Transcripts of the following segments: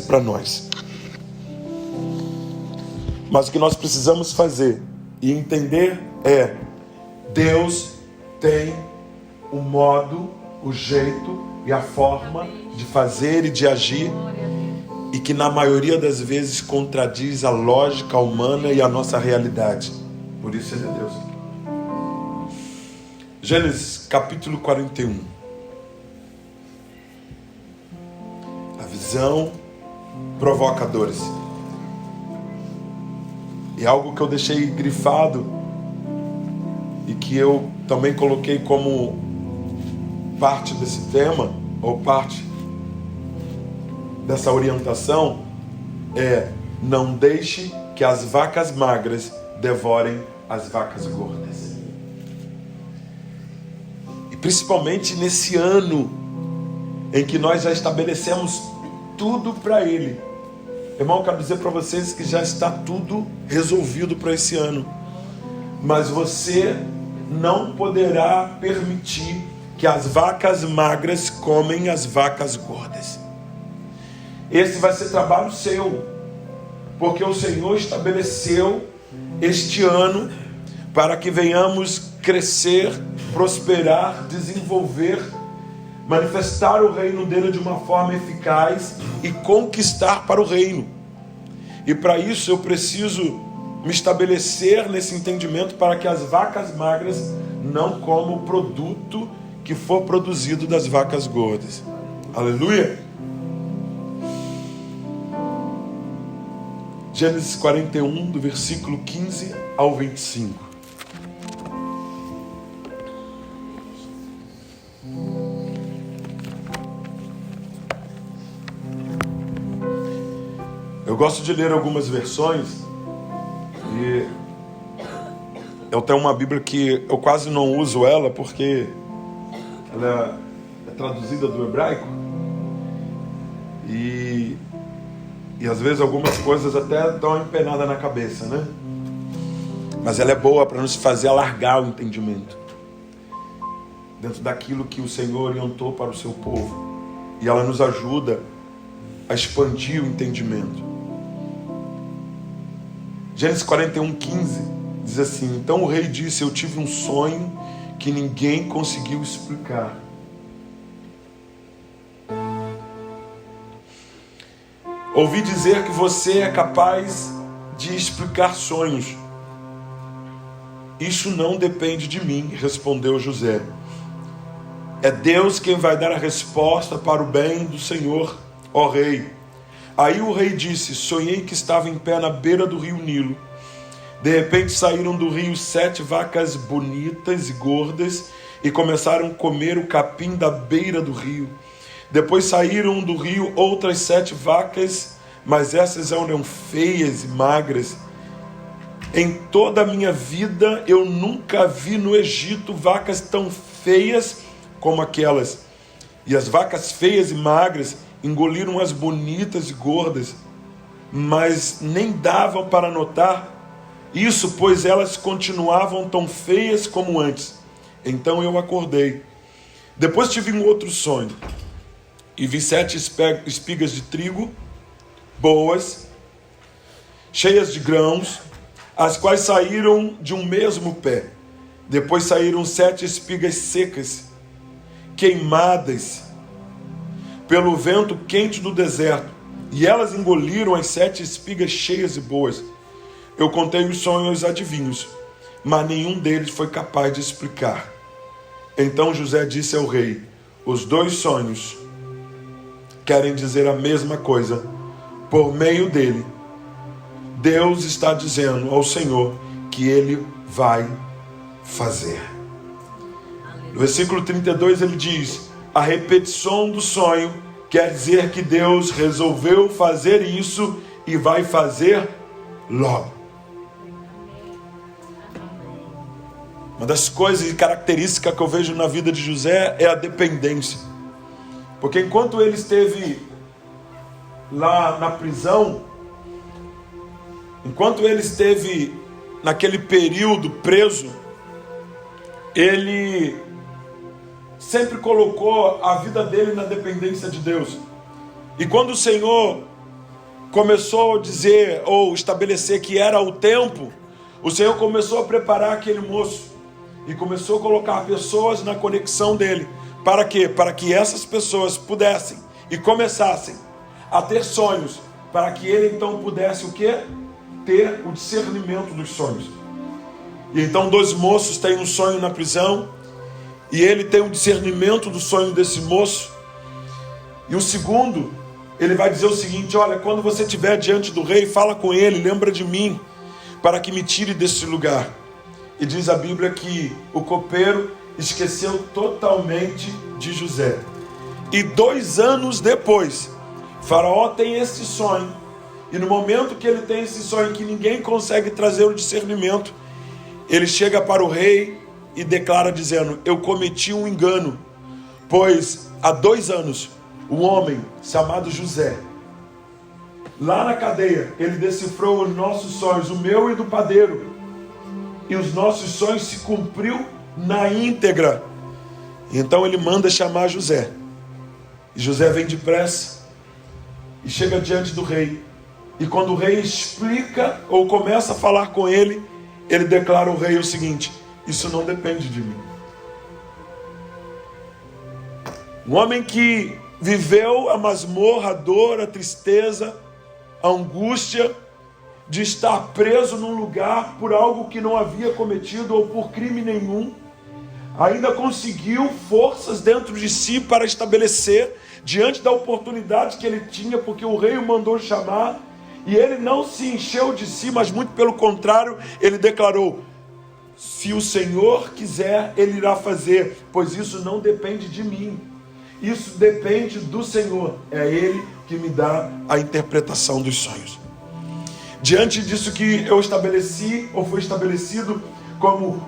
para nós. Mas o que nós precisamos fazer e entender é: Deus tem o modo, o jeito e a forma de fazer e de agir, e que na maioria das vezes contradiz a lógica humana e a nossa realidade. Por isso ele é Deus. Gênesis capítulo 41. A visão provoca dores. E algo que eu deixei grifado e que eu também coloquei como parte desse tema, ou parte dessa orientação, é: não deixe que as vacas magras devorem as vacas gordas. E principalmente nesse ano em que nós já estabelecemos tudo para Ele. Irmão, eu quero dizer para vocês que já está tudo resolvido para esse ano. Mas você não poderá permitir que as vacas magras comem as vacas gordas. Esse vai ser trabalho seu, porque o Senhor estabeleceu este ano para que venhamos crescer, prosperar, desenvolver, manifestar o reino dele de uma forma eficaz e conquistar para o reino. E para isso eu preciso me estabelecer nesse entendimento, para que as vacas magras não comam o produto que for produzido das vacas gordas. Aleluia! Gênesis 41, do versículo 15 ao 25. Eu gosto de ler algumas versões, e eu tenho uma Bíblia que eu quase não uso ela, porque ela é traduzida do hebraico, e às vezes algumas coisas até dão uma empenada na cabeça, né? Mas ela é boa para nos fazer alargar o entendimento dentro daquilo que o Senhor orientou para o seu povo, e ela nos ajuda a expandir o entendimento. Gênesis 41, 15 diz assim: então o rei disse: eu tive um sonho que ninguém conseguiu explicar. Ouvi dizer que você é capaz de explicar sonhos. Isso não depende de mim, respondeu José. É Deus quem vai dar a resposta para o bem do Senhor, ó rei. Aí o rei disse: sonhei que estava em pé na beira do rio Nilo. De repente saíram do rio 7 vacas bonitas e gordas e começaram a comer o capim da beira do rio. Depois saíram do rio outras 7 vacas, mas essas eram feias e magras. Em toda a minha vida eu nunca vi no Egito vacas tão feias como aquelas. E as vacas feias e magras engoliram as bonitas e gordas, mas nem davam para notar isso, pois elas continuavam tão feias como antes. Então eu acordei. Depois tive um outro sonho, e vi 7 espigas de trigo, boas, cheias de grãos, as quais saíram de um mesmo pé. Depois saíram 7 espigas secas, queimadas pelo vento quente do deserto, e elas engoliram as 7 espigas cheias e boas. Eu contei os sonhos aos adivinhos, mas nenhum deles foi capaz de explicar. Então José disse ao rei: os 2 sonhos querem dizer a mesma coisa. Por meio dele, Deus está dizendo ao Senhor que ele vai fazer. No versículo 32 ele diz: a repetição do sonho quer dizer que Deus resolveu fazer isso e vai fazer logo. Uma das coisas e características que eu vejo na vida de José é a dependência. Porque enquanto ele esteve lá na prisão, enquanto ele esteve naquele período preso, ele sempre colocou a vida dele na dependência de Deus. E quando o Senhor começou a dizer ou estabelecer que era o tempo, o Senhor começou a preparar aquele moço e começou a colocar pessoas na conexão dele. Para quê? Para que essas pessoas pudessem e começassem a ter sonhos, para que ele então pudesse o quê? Ter o discernimento dos sonhos. E então 2 moços têm um sonho na prisão, e ele tem um discernimento do sonho desse moço. E o segundo, ele vai dizer o seguinte: olha, quando você estiver diante do rei, fala com ele, lembra de mim, para que me tire desse lugar. E diz a Bíblia que o copeiro esqueceu totalmente de José. E 2 anos depois, Faraó tem esse sonho, e no momento que ele tem esse sonho, que ninguém consegue trazer o discernimento, ele chega para o rei e declara dizendo: eu cometi um engano, pois há 2 anos, um homem chamado José, lá na cadeia, ele decifrou os nossos sonhos, o meu e do padeiro, e os nossos sonhos se cumpriu na íntegra. Então ele manda chamar José, e José vem depressa e chega diante do rei, e quando o rei explica ou começa a falar com ele, ele declara ao rei o seguinte: isso não depende de mim. Um homem que viveu a masmorra, a dor, a tristeza, a angústia de estar preso num lugar por algo que não havia cometido ou por crime nenhum, ainda conseguiu forças dentro de si para estabelecer, diante da oportunidade que ele tinha, porque o rei o mandou chamar, e ele não se encheu de si, mas muito pelo contrário, ele declarou: se o Senhor quiser, Ele irá fazer, pois isso não depende de mim, isso depende do Senhor, é Ele que me dá a interpretação dos sonhos. Diante disso que eu estabeleci, ou foi estabelecido como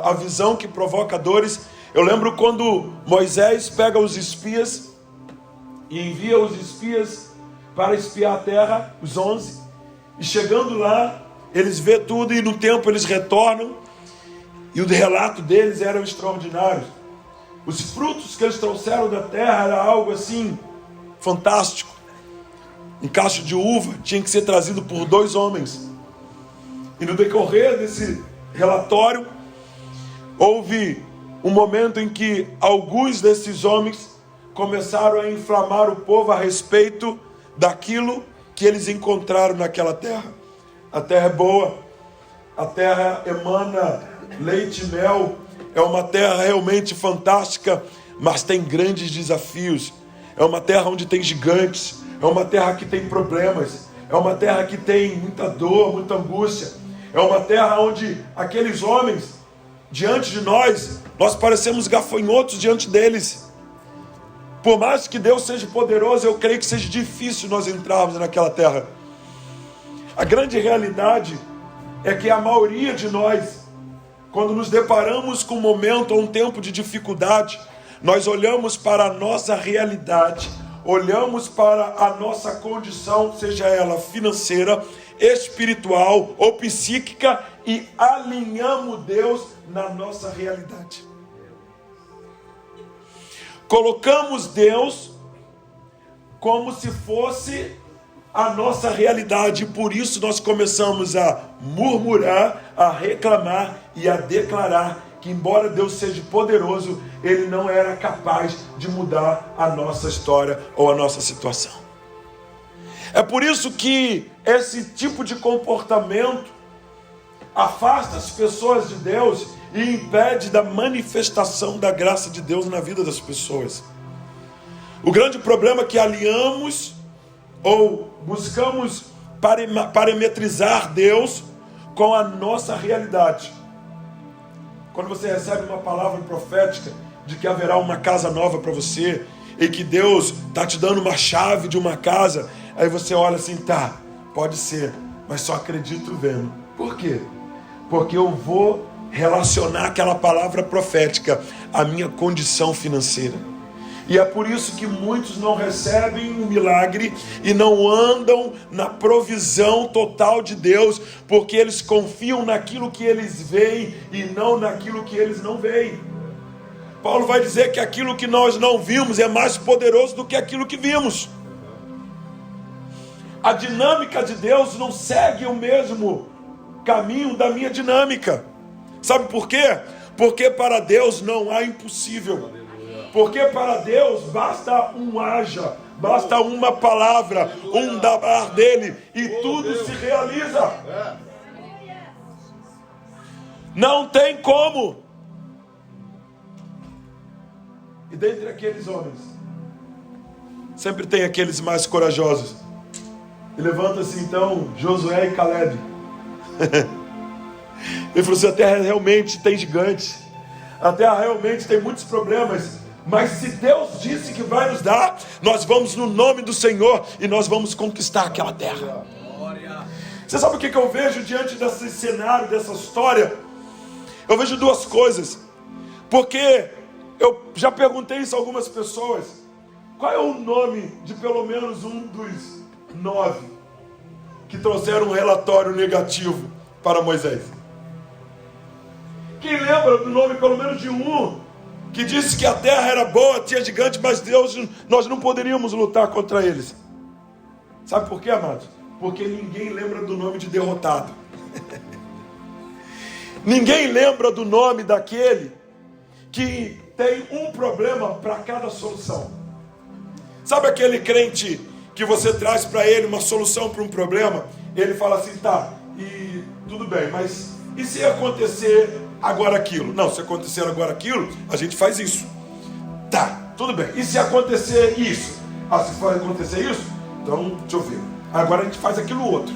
a visão que provoca dores, eu lembro quando Moisés pega os espias e envia os espias para espiar a terra, os 11, e chegando lá, eles vê tudo e no tempo eles retornam, e o relato deles era extraordinário. Os frutos que eles trouxeram da terra era algo assim fantástico. Um cacho de uva tinha que ser trazido por 2 homens. E no decorrer desse relatório, houve um momento em que alguns desses homens começaram a inflamar o povo a respeito daquilo que eles encontraram naquela terra. A terra é boa, a terra emana leite e mel, é uma terra realmente fantástica, mas tem grandes desafios. É uma terra onde tem gigantes, é uma terra que tem problemas, é uma terra que tem muita dor, muita angústia, é uma terra onde aqueles homens, diante de nós parecemos gafanhotos diante deles. Por mais que Deus seja poderoso, eu creio que seja difícil nós entrarmos naquela terra. A grande realidade é que a maioria de nós, quando nos deparamos com um momento ou um tempo de dificuldade, nós olhamos para a nossa realidade, olhamos para a nossa condição, seja ela financeira, espiritual ou psíquica, e alinhamos Deus na nossa realidade. Colocamos Deus como se fosse a nossa realidade, e por isso nós começamos a murmurar, a reclamar e a declarar que, embora Deus seja poderoso, Ele não era capaz de mudar a nossa história ou a nossa situação. É por isso que esse tipo de comportamento afasta as pessoas de Deus e impede da manifestação da graça de Deus na vida das pessoas. O grande problema é que alinhamos ou buscamos parametrizar Deus com a nossa realidade. Quando você recebe uma palavra profética de que haverá uma casa nova para você, e que Deus está te dando uma chave de uma casa, aí você olha assim: tá, pode ser, mas só acredito vendo. Por quê? Porque eu vou relacionar aquela palavra profética à minha condição financeira. E é por isso que muitos não recebem o milagre e não andam na provisão total de Deus, porque eles confiam naquilo que eles veem e não naquilo que eles não veem. Paulo vai dizer que aquilo que nós não vimos é mais poderoso do que aquilo que vimos. A dinâmica de Deus não segue o mesmo caminho da minha dinâmica. Sabe por quê? Porque para Deus não há impossível. Porque para Deus basta um haja, basta uma palavra, um dar dele e tudo se realiza. Não tem como. E dentre aqueles homens, sempre tem aqueles mais corajosos. E levanta-se então Josué e Caleb. Ele falou assim: a terra realmente tem gigantes, a terra realmente tem muitos problemas, mas se Deus disse que vai nos dar, nós vamos no nome do Senhor e nós vamos conquistar aquela terra. Você sabe o que eu vejo diante desse cenário, dessa história? Eu vejo duas coisas. Porque eu já perguntei isso a algumas pessoas: qual é o nome de pelo menos um dos 9 que trouxeram um relatório negativo para Moisés? Quem lembra do nome pelo menos de um que disse que a terra era boa, tinha gigante, mas Deus, nós não poderíamos lutar contra eles? Sabe por quê, amados? Porque ninguém lembra do nome de derrotado. Ninguém lembra do nome daquele que tem um problema para cada solução. Sabe aquele crente que você traz para ele uma solução para um problema? Ele fala assim: tá, e tudo bem, mas e se acontecer agora aquilo? Não, se acontecer agora aquilo, a gente faz isso. Tá, tudo bem. E se acontecer isso? Ah, se for acontecer isso, então deixa eu ver. Agora a gente faz aquilo outro.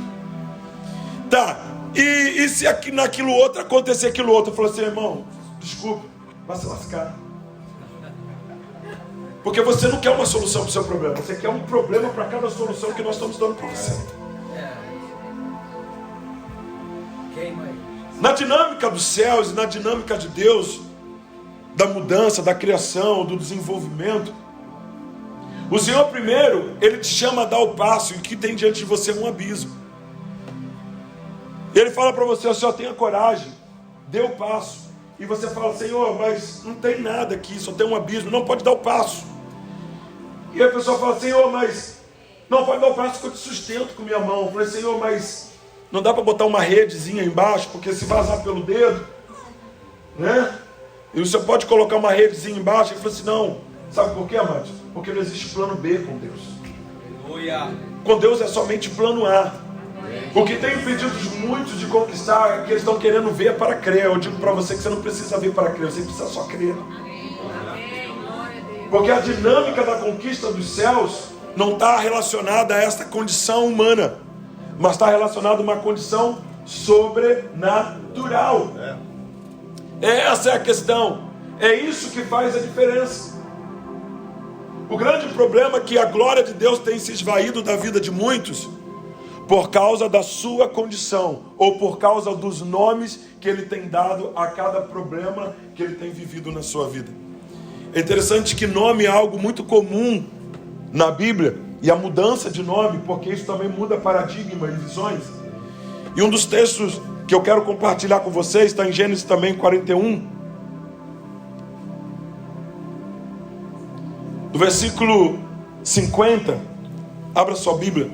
Tá, e se aqui, naquilo outro acontecer aquilo outro? Eu falo assim: irmão, desculpa, vai se lascar. Porque você não quer uma solução para o seu problema, você quer um problema para cada solução que nós estamos dando para você. Na dinâmica dos céus e na dinâmica de Deus, da mudança, da criação, do desenvolvimento, o Senhor primeiro, Ele te chama a dar o passo, e o que tem diante de você é um abismo. Ele fala para você: só tenha coragem, dê o passo. E você fala: Senhor, mas não tem nada aqui, só tem um abismo, não pode dar o passo. E a pessoa fala: Senhor, mas não pode dar o passo que eu te sustento com minha mão. Eu falei: Senhor, mas não dá para botar uma redezinha embaixo, porque se vazar pelo dedo, né? E você pode colocar uma redezinha embaixo. Ele falou assim: não. Sabe por quê, amados? Porque não existe plano B com Deus. Com Deus é somente plano A. O que tem impedido muitos de conquistar é que eles estão querendo ver para crer. Eu digo para você que você não precisa ver para crer, você precisa só crer. Porque a dinâmica da conquista dos céus não está relacionada a esta condição humana, mas está relacionada a uma condição sobrenatural. Essa é a questão. É isso que faz a diferença. O grande problema é que a glória de Deus tem se esvaído da vida de muitos por causa da sua condição, ou por causa dos nomes que Ele tem dado a cada problema que Ele tem vivido na sua vida. É interessante que nome é algo muito comum na Bíblia, e a mudança de nome, porque isso também muda paradigma e visões. E um dos textos que eu quero compartilhar com vocês está em Gênesis também 41, do versículo 50. Abra sua Bíblia.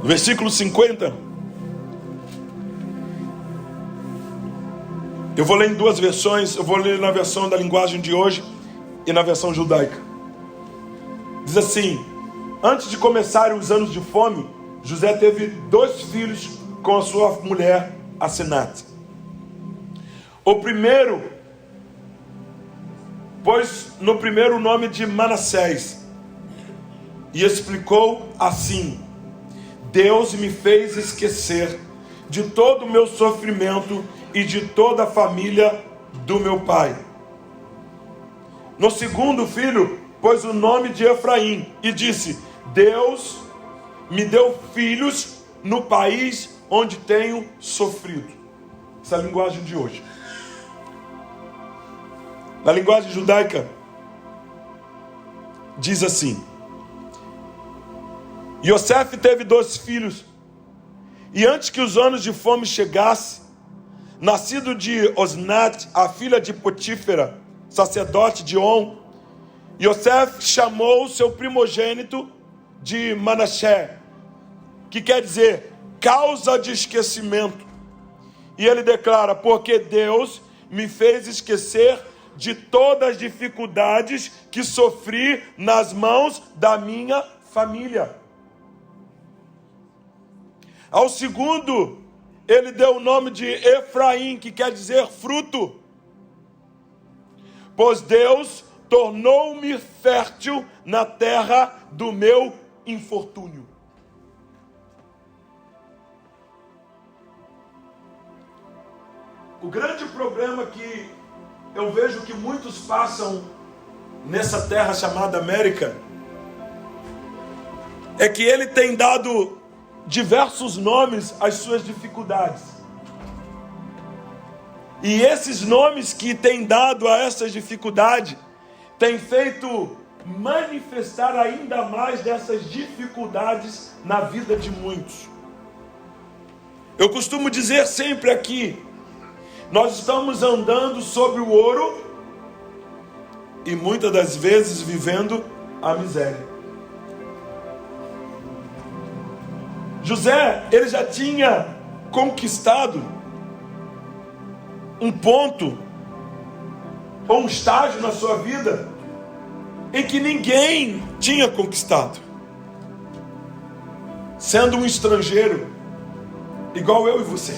Versículo 50. Eu vou ler em duas versões. Eu vou ler na versão da linguagem de hoje e na versão judaica. Diz assim: antes de começarem os anos de fome, José teve 2 filhos com a sua mulher Asenate. O primeiro, pôs no primeiro o nome de Manassés, e explicou assim: Deus me fez esquecer de todo o meu sofrimento e de toda a família do meu pai. No segundo filho, pôs o nome de Efraim e disse: Deus me deu filhos no país onde tenho sofrido. Essa é a linguagem de hoje. Na linguagem judaica, diz assim: Yosef teve 2 filhos, E antes que os anos de fome chegassem, nascido de Osnat, a filha de Potífera, sacerdote de On, Yosef chamou seu primogênito de Manassés, que quer dizer causa de esquecimento. E ele declara: porque Deus me fez esquecer de todas as dificuldades que sofri nas mãos da minha família. Ao segundo, ele deu o nome de Efraim, que quer dizer fruto. Pois Deus tornou-me fértil na terra do meu infortúnio. O grande problema que eu vejo que muitos passam nessa terra chamada América é que ele tem dado diversos nomes às suas dificuldades. E esses nomes que tem dado a essas dificuldades tem feito manifestar ainda mais dessas dificuldades na vida de muitos. Eu costumo dizer sempre aqui, nós estamos andando sobre o ouro e muitas das vezes vivendo a miséria. José, ele já tinha conquistado um ponto ou um estágio na sua vida em que ninguém tinha conquistado. Sendo um estrangeiro, igual eu e você.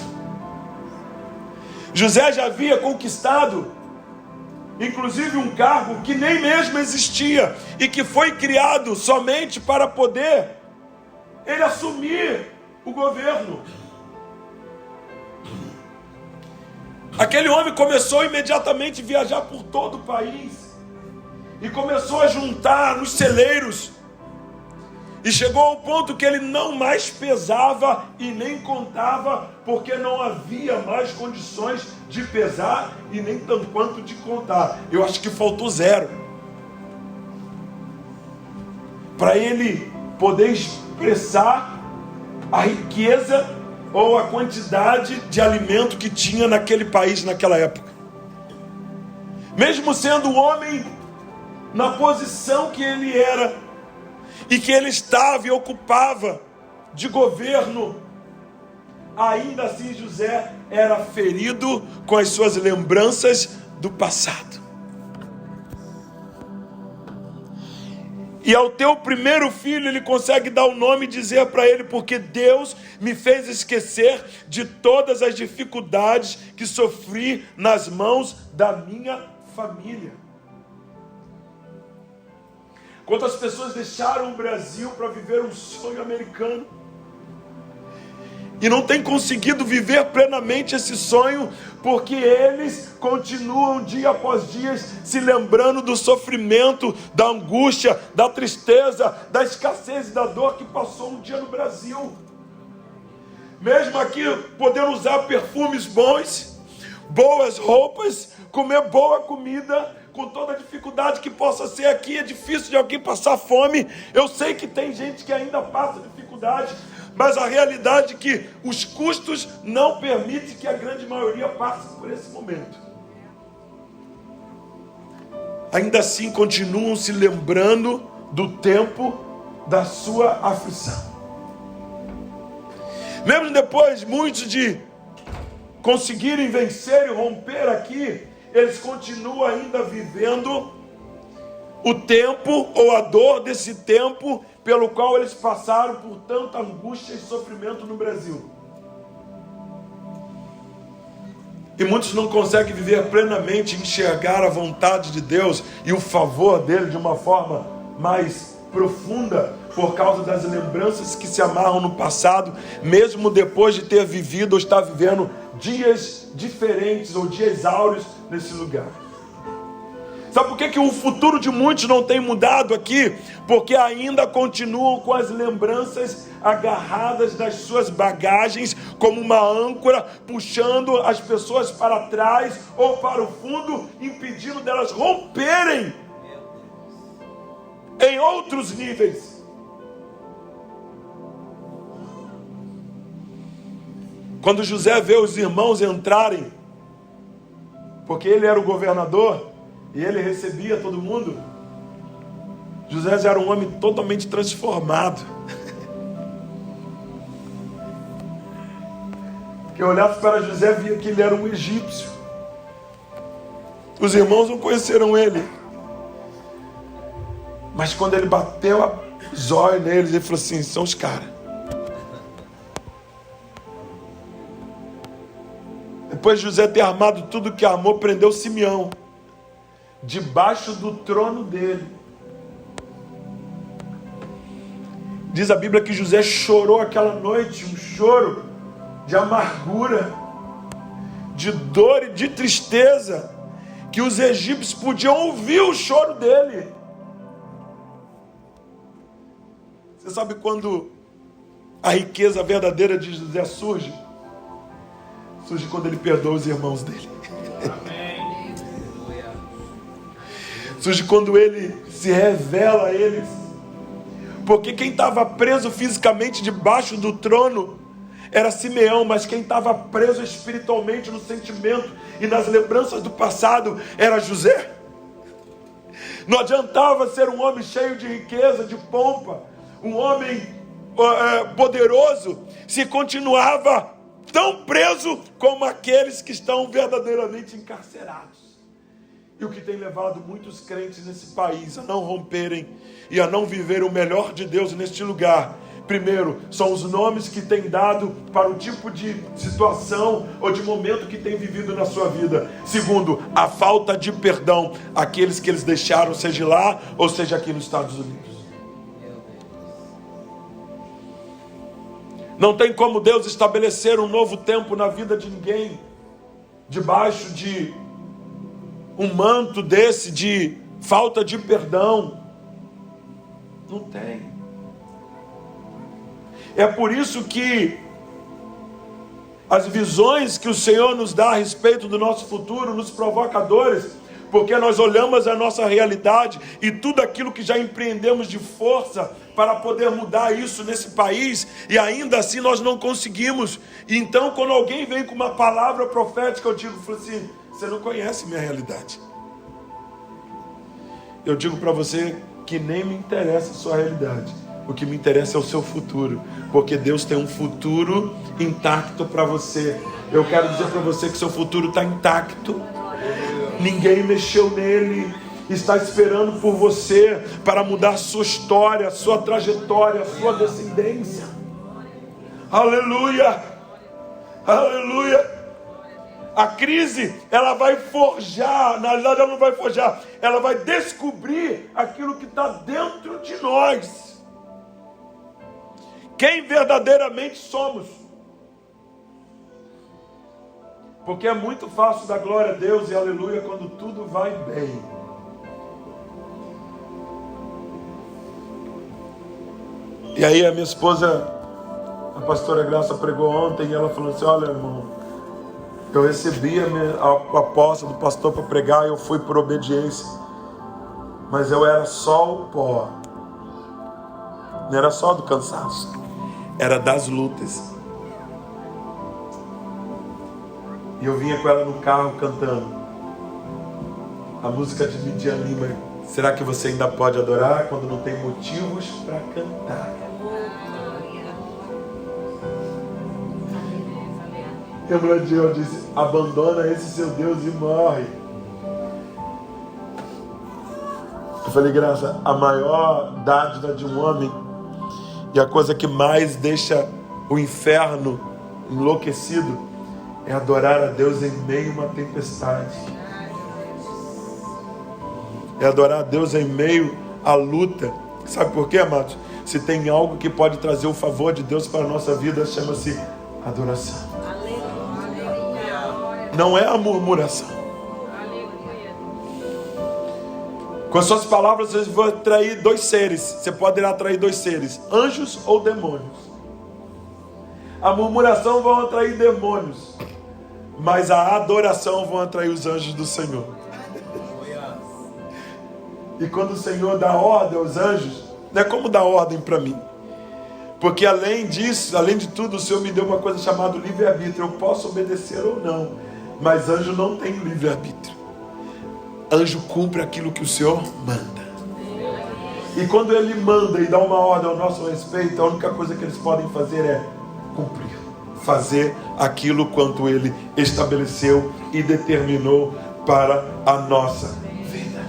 José já havia conquistado, inclusive, um cargo que nem mesmo existia e que foi criado somente para poder ele assumir o governo. Aquele homem começou imediatamente a viajar por todo o país e começou a juntar nos celeiros. E chegou ao ponto que ele não mais pesava e nem contava, porque não havia mais condições de pesar e nem tanto quanto de contar. Eu acho que faltou 0. Para ele poder expressar a riqueza ou a quantidade de alimento que tinha naquele país, naquela época. Mesmo sendo o homem na posição que ele era, e que ele estava e ocupava de governo, ainda assim José era ferido com as suas lembranças do passado. E ao teu primeiro filho ele consegue dar o nome e dizer para ele: porque Deus me fez esquecer de todas as dificuldades que sofri nas mãos da minha família. Quantas pessoas deixaram o Brasil para viver um sonho americano e não têm conseguido viver plenamente esse sonho, porque eles continuam dia após dia se lembrando do sofrimento, da angústia, da tristeza, da escassez e da dor que passou um dia no Brasil. Mesmo aqui podendo usar perfumes bons, boas roupas, comer boa comida, com toda a dificuldade que possa ser aqui, é difícil de alguém passar fome. Eu sei que tem gente que ainda passa dificuldade, mas a realidade é que os custos não permitem que a grande maioria passe por esse momento. Ainda assim continuam se lembrando do tempo da sua aflição. Mesmo depois, muitos de conseguirem vencer e romper aqui, eles continuam ainda vivendo o tempo ou a dor desse tempo pelo qual eles passaram por tanta angústia e sofrimento no Brasil. E muitos não conseguem viver plenamente, enxergar a vontade de Deus e o favor dele de uma forma mais profunda, por causa das lembranças que se amarram no passado, mesmo depois de ter vivido ou estar vivendo dias diferentes ou dias áureos nesse lugar. Sabe por que o futuro de muitos não tem mudado aqui? Porque ainda continuam com as lembranças agarradas das suas bagagens, como uma âncora, puxando as pessoas para trás ou para o fundo, impedindo delas romperem em outros níveis. Quando José vê os irmãos entrarem, porque ele era o governador e ele recebia todo mundo, José já era um homem totalmente transformado. Quem olhasse para José via que ele era um egípcio. Os irmãos não conheceram ele, mas quando ele bateu a zóio neles, ele falou assim: são os caras. Depois de José ter armado tudo que armou, prendeu Simeão debaixo do trono dele. Diz a Bíblia que José chorou aquela noite, um choro de amargura, de dor e de tristeza, que os egípcios podiam ouvir o choro dele. Você sabe quando a riqueza verdadeira de José surge? Surge quando ele perdoa os irmãos dele. Surge quando ele se revela a eles. Porque quem estava preso fisicamente debaixo do trono era Simeão, mas quem estava preso espiritualmente no sentimento e nas lembranças do passado era José. Não adiantava ser um homem cheio de riqueza, de pompa, um homem poderoso, se continuava tão preso como aqueles que estão verdadeiramente encarcerados. E o que tem levado muitos crentes nesse país a não romperem e a não viver o melhor de Deus neste lugar, primeiro, são os nomes que tem dado para o tipo de situação ou de momento que tem vivido na sua vida. Segundo, a falta de perdão àqueles que eles deixaram, seja lá ou seja aqui nos Estados Unidos. Não tem como Deus estabelecer um novo tempo na vida de ninguém debaixo de um manto desse de falta de perdão. Não tem. É por isso que as visões que o Senhor nos dá a respeito do nosso futuro nos provoca dores, porque nós olhamos a nossa realidade e tudo aquilo que já empreendemos de força para poder mudar isso nesse país, e ainda assim nós não conseguimos. E então, quando alguém vem com uma palavra profética, eu digo assim: você não conhece minha realidade. Eu digo para você que nem me interessa a sua realidade. O que me interessa é o seu futuro, porque Deus tem um futuro intacto para você. Eu quero dizer para você que seu futuro está intacto. Ninguém mexeu nele. Está esperando por você para mudar sua história, sua trajetória, sua descendência. Aleluia! Aleluia! A crise, ela vai forjar, na realidade ela não vai forjar, ela vai descobrir aquilo que está dentro de nós. Quem verdadeiramente somos. Porque é muito fácil dar glória a Deus e aleluia quando tudo vai bem. E aí a minha esposa, a pastora Graça, pregou ontem e ela falou assim: olha, irmão, eu recebi a posse do pastor para pregar e eu fui por obediência, mas eu era só o pó. Não era só do cansaço, era das lutas. E eu vinha com ela no carro cantando a música de Midian Lima: será que você ainda pode adorar quando não tem motivos para cantar? E a mulher de Deus disse: abandona esse seu Deus e morre. Eu falei: Graça, a maior dádiva de um homem e a coisa que mais deixa o inferno enlouquecido é adorar a Deus em meio a uma tempestade. É adorar a Deus em meio à luta. Sabe por quê, amados? Se tem algo que pode trazer o favor de Deus para a nossa vida, chama-se adoração. Não é a murmuração. Com as suas palavras você vai atrair dois seres. Você pode atrair dois seres: anjos ou demônios. A murmuração vai atrair demônios, mas a adoração vai atrair os anjos do Senhor. E quando o Senhor dá ordem aos anjos, não é como dar ordem para mim, Porque além disso, além de tudo, o Senhor me deu uma coisa chamada livre-arbítrio. Eu posso obedecer ou não, mas anjo não tem livre-arbítrio. Anjo cumpre aquilo que o Senhor manda. E quando ele manda e dá uma ordem ao nosso respeito, a única coisa que eles podem fazer é cumprir. Fazer aquilo quanto ele estabeleceu e determinou para a nossa vida.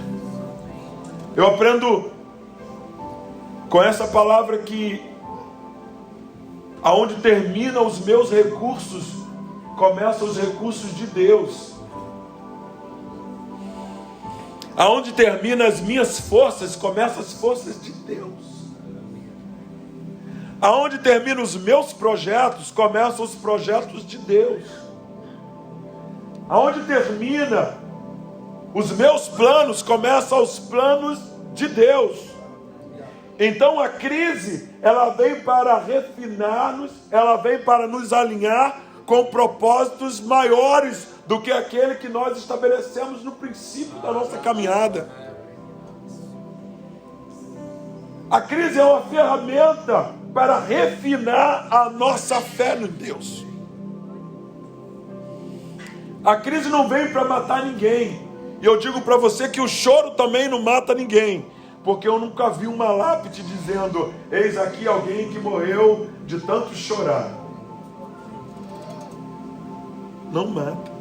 Eu aprendo com essa palavra que aonde terminam os meus recursos, começam os recursos de Deus. Aonde terminam as minhas forças, começam as forças de Deus. Aonde terminam os meus projetos, começam os projetos de Deus. Aonde termina os meus planos, começam os planos de Deus. Então a crise, ela vem para refinar-nos, ela vem para nos alinhar com propósitos maiores do que aquele que nós estabelecemos no princípio da nossa caminhada. A crise é uma ferramenta para refinar a nossa fé no Deus. A crise não vem para matar ninguém. E eu digo para você que o choro também não mata ninguém. Porque eu nunca vi uma lápide dizendo: eis aqui alguém que morreu de tanto chorar. Não mata.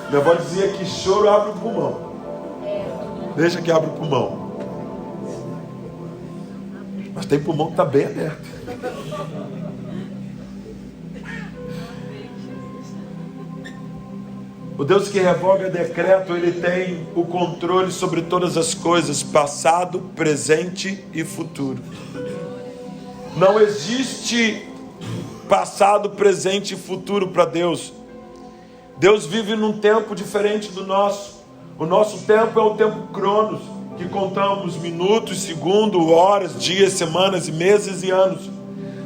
Minha avó dizia que choro abre o pulmão. Deixa que abre o pulmão. Mas tem pulmão que está bem aberto. O Deus que revoga decreto, ele tem o controle sobre todas as coisas, passado, presente e futuro. Não existe passado, presente e futuro para Deus. Deus vive num tempo diferente do nosso. O nosso tempo é o tempo cronos, que contamos minutos, segundos, horas, dias, semanas, meses e anos.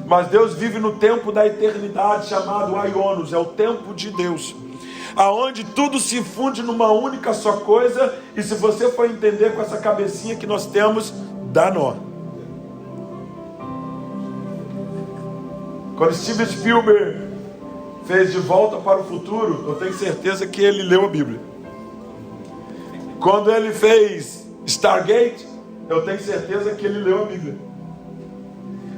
Mas Deus vive no tempo da eternidade, chamado Aionos, é o tempo de Deus, aonde tudo se funde numa única só coisa. E se você for entender com essa cabecinha que nós temos, dá nó. Quando Steven Spielberg fez De Volta para o Futuro, eu tenho certeza que ele leu a Bíblia. Quando ele fez Stargate, eu tenho certeza que ele leu a Bíblia.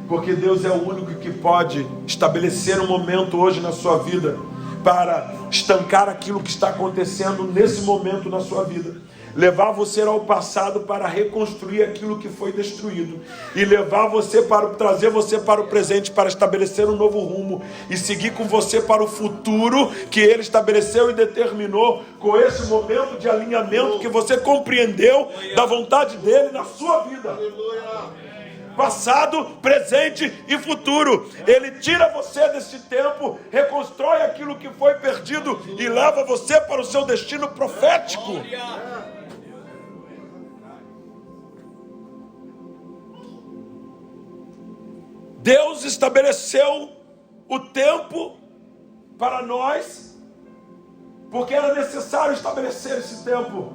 Porque Deus é o único que pode estabelecer um momento hoje na sua vida para estancar aquilo que está acontecendo nesse momento na sua vida. Levar você ao passado para reconstruir aquilo que foi destruído. E levar você trazer você para o presente para estabelecer um novo rumo. E seguir com você para o futuro que Ele estabeleceu e determinou, com esse momento de alinhamento que você compreendeu da vontade dEle na sua vida. Passado, presente e futuro. Ele tira você desse tempo, reconstrói aquilo que foi perdido e leva você para o seu destino profético. Deus estabeleceu o tempo para nós, porque era necessário estabelecer esse tempo.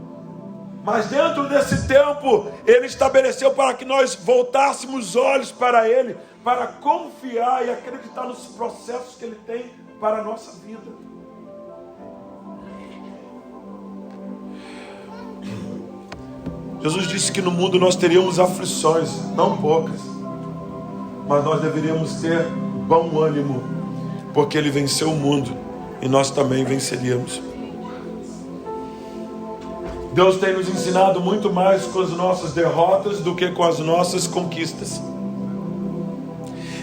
Mas dentro desse tempo, Ele estabeleceu para que nós voltássemos os olhos para Ele, para confiar e acreditar nos processos que Ele tem para a nossa vida. Jesus disse que no mundo nós teríamos aflições, não poucas, mas nós deveríamos ter bom ânimo, porque Ele venceu o mundo e nós também venceríamos. Deus tem nos ensinado muito mais com as nossas derrotas do que com as nossas conquistas.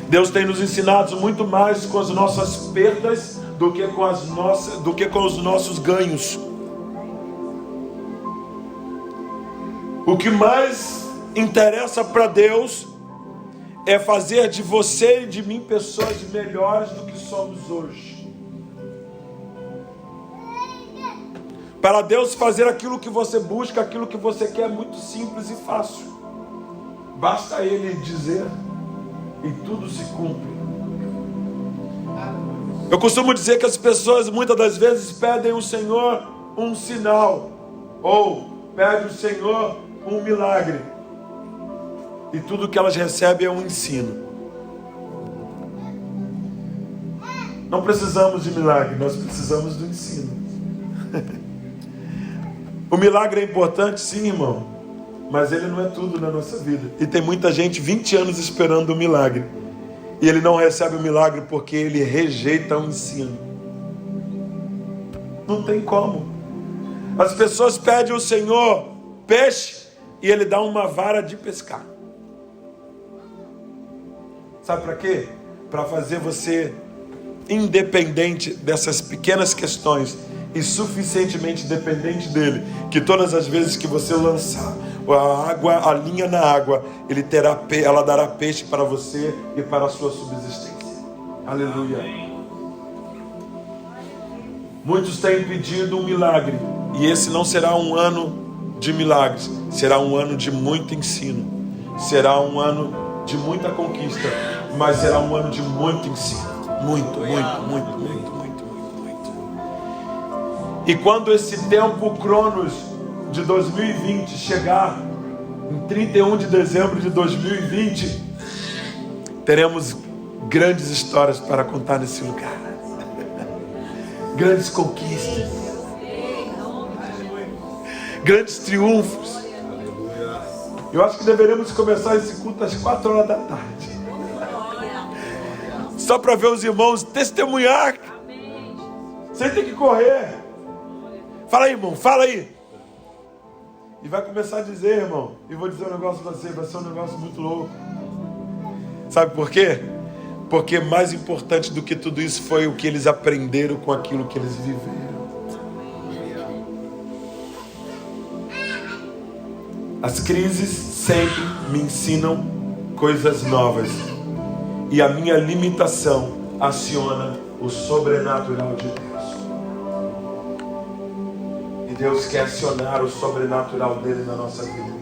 Deus tem nos ensinado muito mais com as nossas perdas do que com os nossos ganhos. O que mais interessa para Deus é fazer de você e de mim pessoas melhores do que somos hoje. Para Deus fazer aquilo que você busca, aquilo que você quer, é muito simples e fácil. Basta Ele dizer e tudo se cumpre. Eu costumo dizer que as pessoas muitas das vezes pedem ao Senhor um sinal, ou pedem ao Senhor um milagre, e tudo que elas recebem é um ensino. Não precisamos de milagre, nós precisamos do ensino. O milagre é importante, sim, irmão, mas ele não é tudo na nossa vida. E tem muita gente 20 anos esperando o milagre, e ele não recebe o milagre porque ele rejeita o ensino. Não tem como. As pessoas pedem ao Senhor peixe e ele dá uma vara de pescar. Sabe para quê? Para fazer você independente dessas pequenas questões e suficientemente dependente dele, que todas as vezes que você lançar a linha na água, ela dará peixe para você e para a sua subsistência. Aleluia. Muitos têm pedido um milagre, e esse não será um ano de milagres, será um ano de muito ensino, será um ano de muita conquista, mas será um ano de muito ensino. Muito. E quando esse tempo Cronos de 2020 chegar, em 31 de dezembro de 2020, teremos grandes histórias para contar nesse lugar. Grandes conquistas. Grandes triunfos. Eu acho que deveremos começar esse culto às 4 horas da tarde. Só para ver os irmãos testemunhar. Sem ter que correr. Fala aí, irmão, fala aí. E vai começar a dizer, irmão. E vou dizer um negócio para você, vai ser um negócio muito louco. Sabe por quê? Porque mais importante do que tudo isso foi o que eles aprenderam com aquilo que eles viveram. As crises sempre me ensinam coisas novas. E a minha limitação aciona o sobrenatural de Deus. E Deus quer acionar o sobrenatural dele na nossa vida.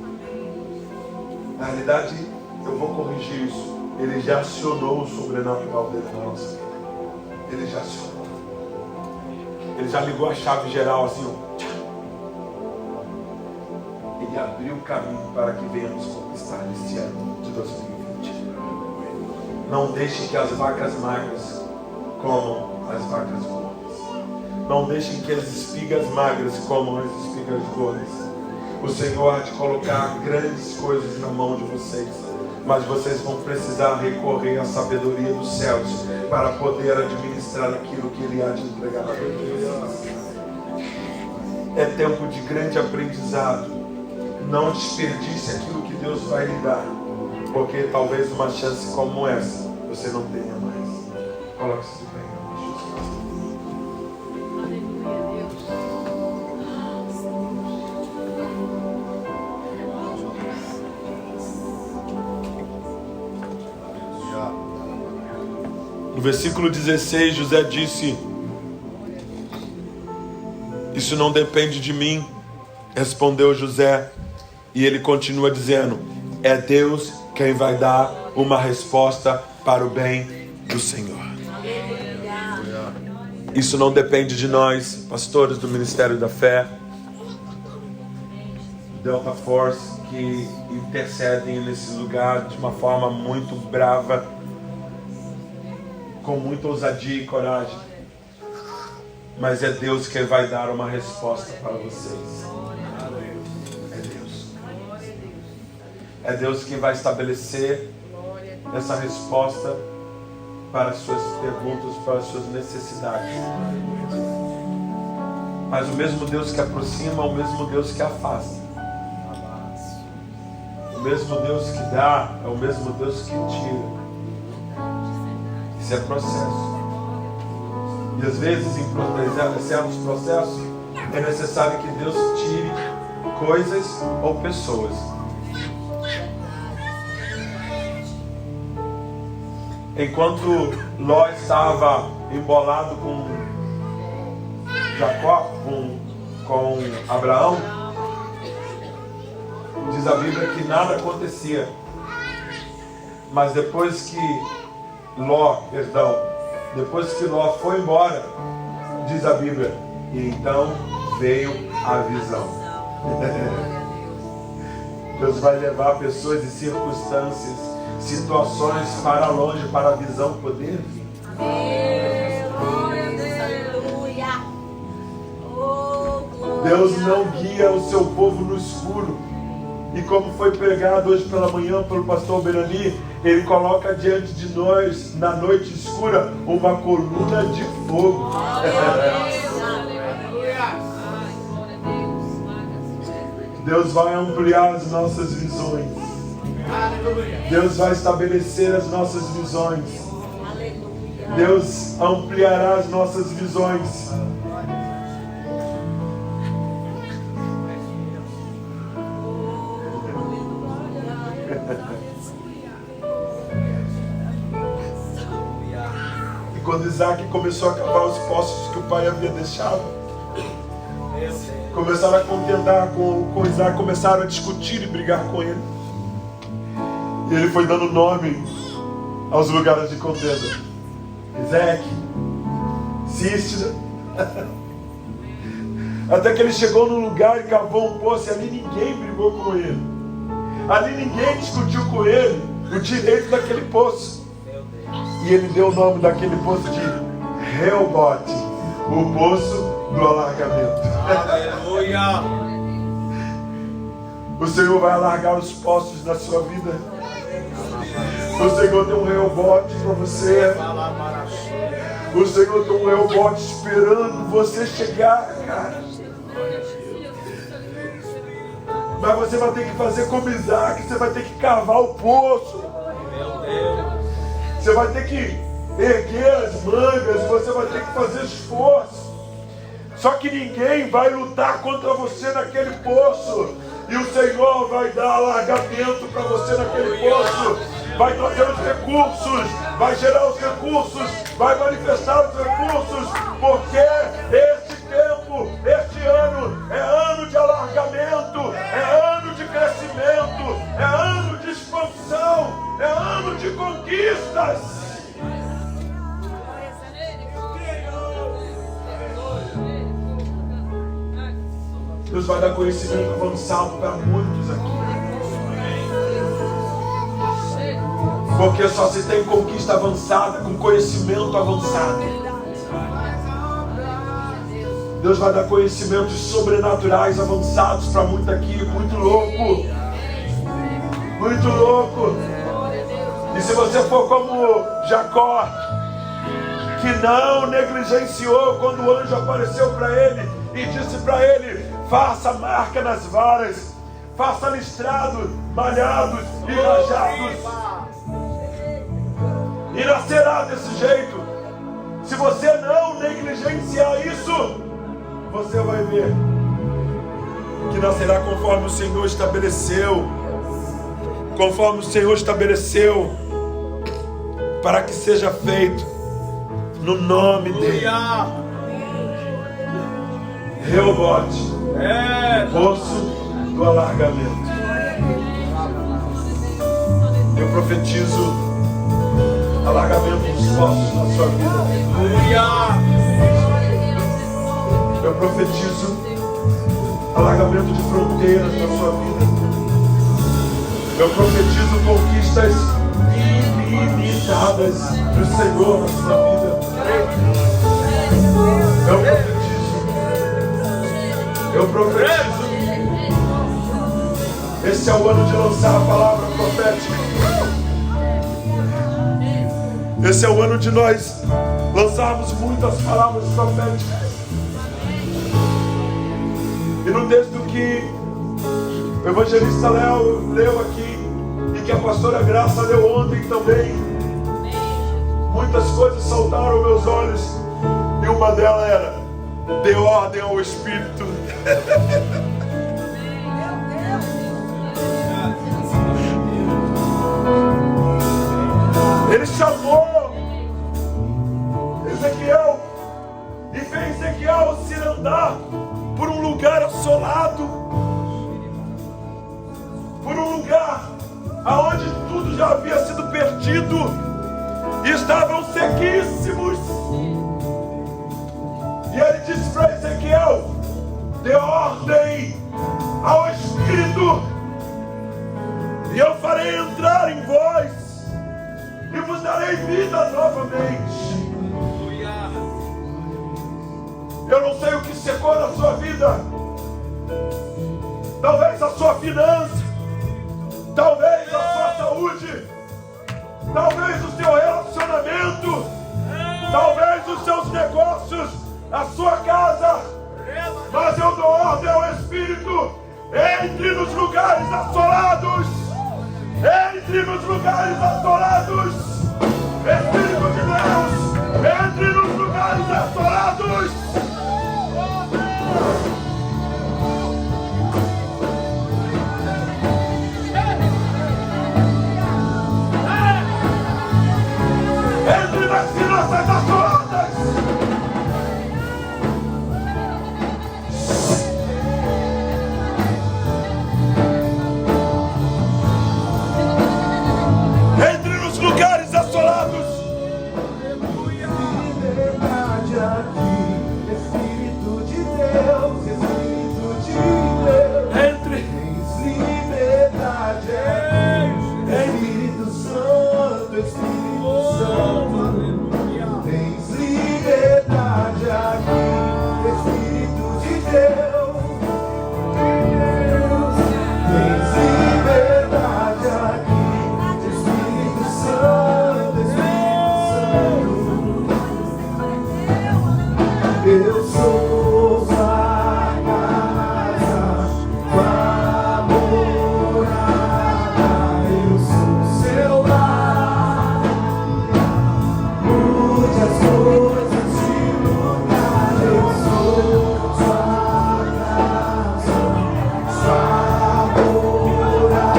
Na realidade, eu vou corrigir isso. Ele já acionou o sobrenatural dele na nossa vida. Ele já acionou. Ele já ligou a chave geral assim, ó. Ele abriu o caminho para que venhamos conquistar este ano de 2020. Não deixe que as vacas magras comam as vacas gordas. Não deixem que as espigas magras comam as espigas gordas. O Senhor há de colocar grandes coisas na mão de vocês, mas vocês vão precisar recorrer à sabedoria dos céus para poder administrar aquilo que Ele há de entregar a vocês. É tempo de grande aprendizado. Não desperdice aquilo que Deus vai lhe dar, porque talvez uma chance como essa você não tenha mais. Coloque-se de pé. No versículo 16, José disse: isso não depende de mim, respondeu José. E ele continua dizendo: é Deus quem vai dar uma resposta para o bem do Senhor. Isso não depende de nós, pastores do Ministério da Fé, Delta Force, que intercedem nesse lugar de uma forma muito brava, com muita ousadia e coragem. Mas é Deus quem vai dar uma resposta para vocês. É Deus quem vai estabelecer essa resposta para as suas perguntas, para as suas necessidades. Mas o mesmo Deus que aproxima é o mesmo Deus que afasta. O mesmo Deus que dá é o mesmo Deus que tira. Isso é processo. E às vezes, em certos processos, é necessário que Deus tire coisas ou pessoas. Enquanto Ló estava embolado com Jacó, com Abraão, diz a Bíblia que nada acontecia. Mas depois que Ló foi embora, diz a Bíblia, e então veio a visão. Deus vai levar pessoas e circunstâncias, situações para longe, para a visão poder vir. Deus não guia o seu povo no escuro. E como foi pregado hoje pela manhã pelo pastor Berani, Ele coloca diante de nós, na noite escura, uma coluna de fogo. Deus vai ampliar as nossas visões. Deus vai estabelecer as nossas visões. Deus ampliará as nossas visões. E quando Isaac começou a cavar os poços que o pai havia deixado, começaram a contendar com Isaac, começaram a discutir e brigar com ele. E ele foi dando nome aos lugares de contenda. Isaac, Sístra. Até que ele chegou num lugar e cavou um poço, e ali ninguém brigou com ele. Ali ninguém discutiu com ele o direito daquele poço. E ele deu o nome daquele poço de Reobote, o poço do alargamento. Aleluia! O Senhor vai alargar os poços da sua vida. O Senhor tem um Reobote para você. O Senhor tem um Reobote esperando você chegar, cara. Mas você vai ter que fazer como Isaac. Você vai ter que cavar o poço. Você vai ter que erguer as mangas. Você vai ter que fazer esforço. Só que ninguém vai lutar contra você naquele poço. E o Senhor vai dar alargamento para você naquele poço. Vai trazer os recursos. Vai gerar os recursos. Vai manifestar os recursos. Porque este tempo, este ano, é ano de alargamento. É ano de crescimento. É ano de expansão. É ano de conquistas. Deus vai dar conhecimento avançado para muitos aqui. Porque só se tem conquista avançada com conhecimento avançado. Deus vai dar conhecimentos sobrenaturais avançados para muito aqui. Muito louco. Muito louco. E se você for como Jacó, que não negligenciou quando o anjo apareceu para ele e disse para ele: faça marca nas varas, faça listrados, malhados e rajados. E nascerá desse jeito. Se você não negligenciar isso, você vai ver que nascerá conforme o Senhor estabeleceu. Conforme o Senhor estabeleceu, para que seja feito no nome dele. Reobote, poço do alargamento. Eu profetizo alargamento dos poços na sua vida. Eu profetizo alargamento de fronteiras na sua vida. Eu profetizo conquistas ilimitadas do Senhor na sua vida. Eu profetizo. Esse é o ano de lançar a palavra profética. Esse é o ano de nós lançarmos muitas palavras proféticas. E no texto que o evangelista Léo leu aqui, e que a pastora Graça leu ontem também, muitas coisas saltaram aos meus olhos, e uma delas era: dê ordem ao Espírito. Ele chamou Ezequiel e fez Ezequiel se andar por um lugar assolado, por um lugar aonde tudo já havia sido perdido e estavam sequíssimos. E ele disse para Ezequiel: dê ordem ao Espírito, e eu farei entrar em vós e vos darei vida novamente. Eu não sei o que secou na sua vida, finança, talvez a sua saúde, talvez o seu relacionamento, talvez os seus negócios, a sua casa. Mas eu dou ordem ao Espírito: entre nos lugares assolados, entre nos lugares assolados. Espírito de Deus, entre nos lugares assolados. Entre nas finanças assoladas. Entre nos lugares assolados. Liberdade aqui, Espírito de Deus, Espírito de Deus. Entre. Tens liberdade aqui, Espírito Santo, Espírito Santo. Tens liberdade aqui, Espírito de Deus. Tens liberdade aqui, Espírito Santo, Espírito Santo. Eu sou sua casa, sua morada. Eu sou seu lar. Mude as coisas de lugar. Eu sou sua casa, sua morada.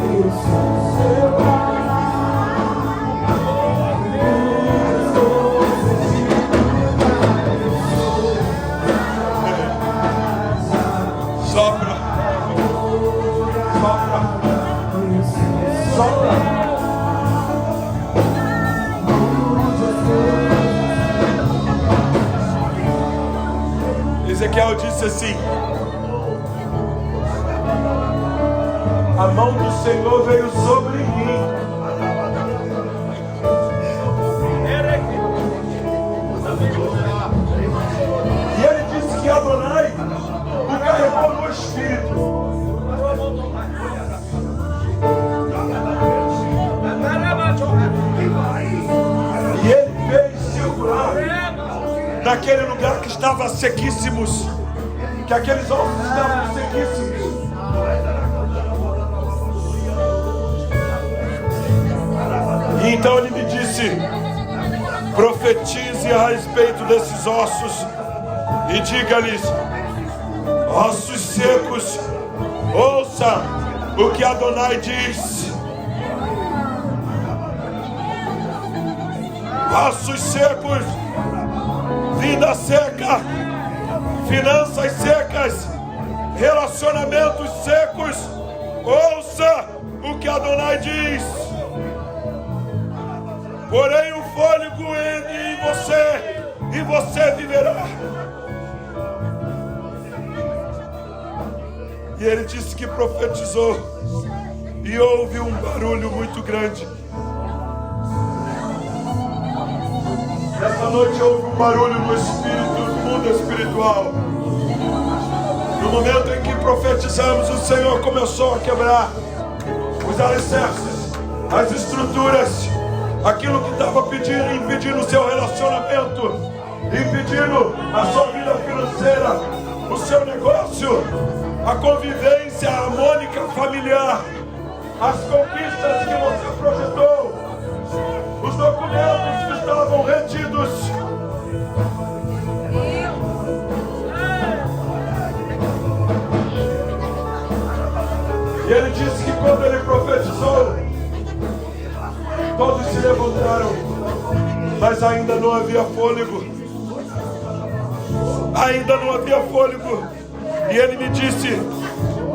Eu sou seu lar. Mude as coisas de lugar. Sopra. Sopra. Sopra. Ezequiel disse assim: a mão do Senhor veio sobre mim. E ele disse que Adonai o carregou no Espírito. E ele fez circular naquele lugar que estava sequíssimos, que aqueles ossos estavam sequíssimos. E então ele me disse: profetize a respeito desses ossos e diga-lhes: ossos secos, ouça o que Adonai diz. Ossos secos, vida seca, finanças secas, relacionamentos secos, ouça o que Adonai diz. Porém o fôlego entre em você e você viverá. E ele disse que profetizou e houve um barulho muito grande. Nessa noite houve um barulho no espírito, no mundo espiritual. No momento em que profetizamos, o Senhor começou a quebrar os alicerces, as estruturas, aquilo que estava impedindo o seu relacionamento, impedindo a sua vida financeira, o seu negócio, a convivência harmônica familiar, as conquistas que você projetou, os documentos que estavam retidos. E ele disse que quando ele profetizou, todos se levantaram, mas ainda não havia fôlego. Ainda não havia fôlego. E ele me disse: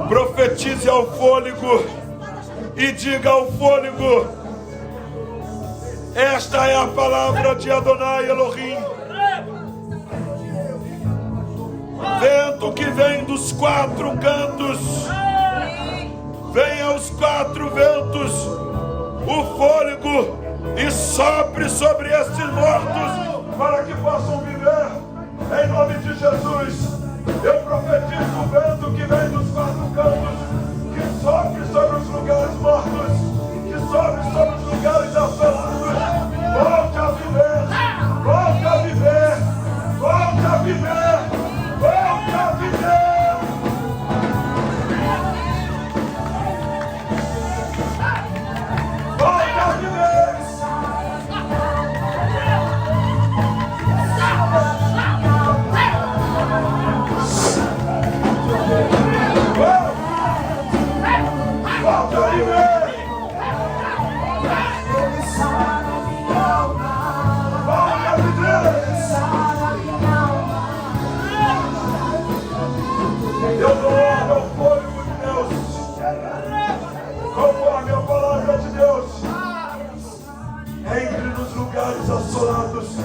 profetize ao fôlego e diga ao fôlego: esta é a palavra de Adonai Elohim. Vento que vem dos quatro cantos, venha aos quatro ventos o fôlego e sopre sobre esses mortos para que possam viver. Em nome de Jesus, eu profetizo o vento que vem dos quatro cantos vivos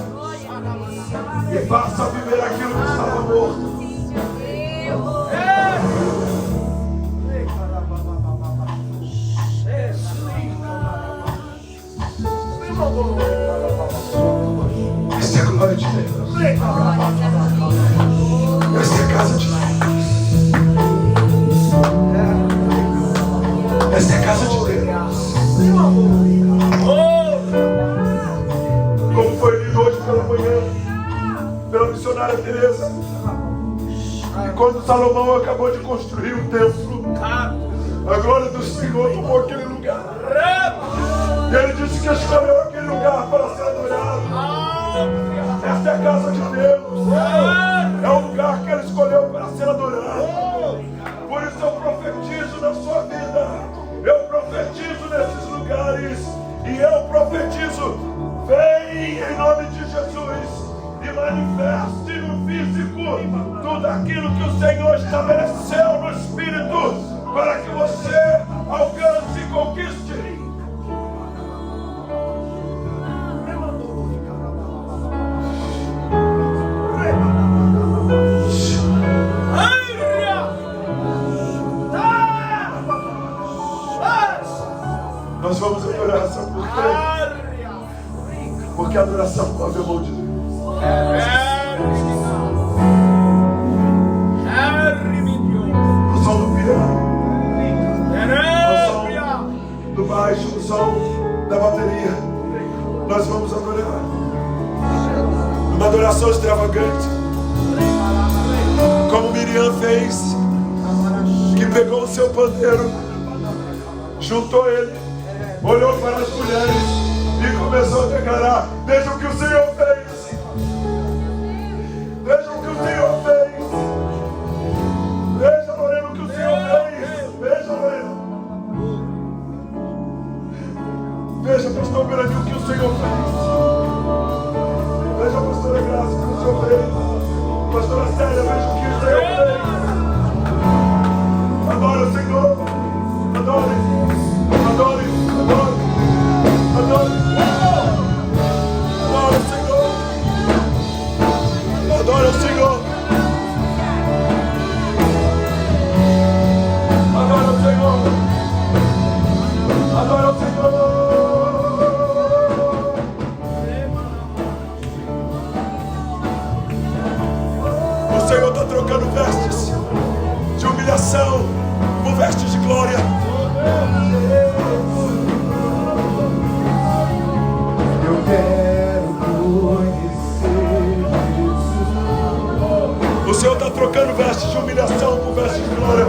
e faça viver aquilo que estava morto. Essa é a glória de Deus. Essa é a casa de Deus. Essa é a casa de Deus. Como foi lido hoje pela manhã, pela missionária Teresa. E quando Salomão acabou de construir o templo, a glória do Senhor tomou aquele lugar. E ele disse que escolheu aquele lugar para ser adorado. Essa é a casa de Deus. É o lugar que ele escolheu para ser adorado. Por isso eu profetizo na sua vida. Eu profetizo nesses lugares. E eu profetizo: vem em nome de Jesus e manifeste no físico tudo aquilo que o Senhor estabeleceu no Espírito para que você alcance e conquiste. Nós vamos adorar, sabe por quê? Porque a adoração move a mão de Deus. No som do piano, no som do baixo, no som da bateria, nós vamos adorar. Uma adoração extravagante, como Miriam fez, que pegou o seu pandeiro, juntou ele, olhou para as mulheres e começou a declarar: vejam o que o Senhor fez. Vejam o que o Senhor fez. Veja, Lorena, o que o Senhor fez. Veja, Lorena. Veja, pastor Berani, o que o Senhor fez. Veja, pastora Graça, o que o Senhor fez. Pastora Célia, veja o que o Senhor fez. Adore o Senhor. Adore. Adore. Adore. Adore. Adore o Senhor. Adore o Senhor. Adore o Senhor. Adore o Senhor. O Senhor está trocando vestes de humilhação por vestes de glória. Eu quero conhecer Jesus. O Senhor está trocando vestes de humilhação por vestes de glória.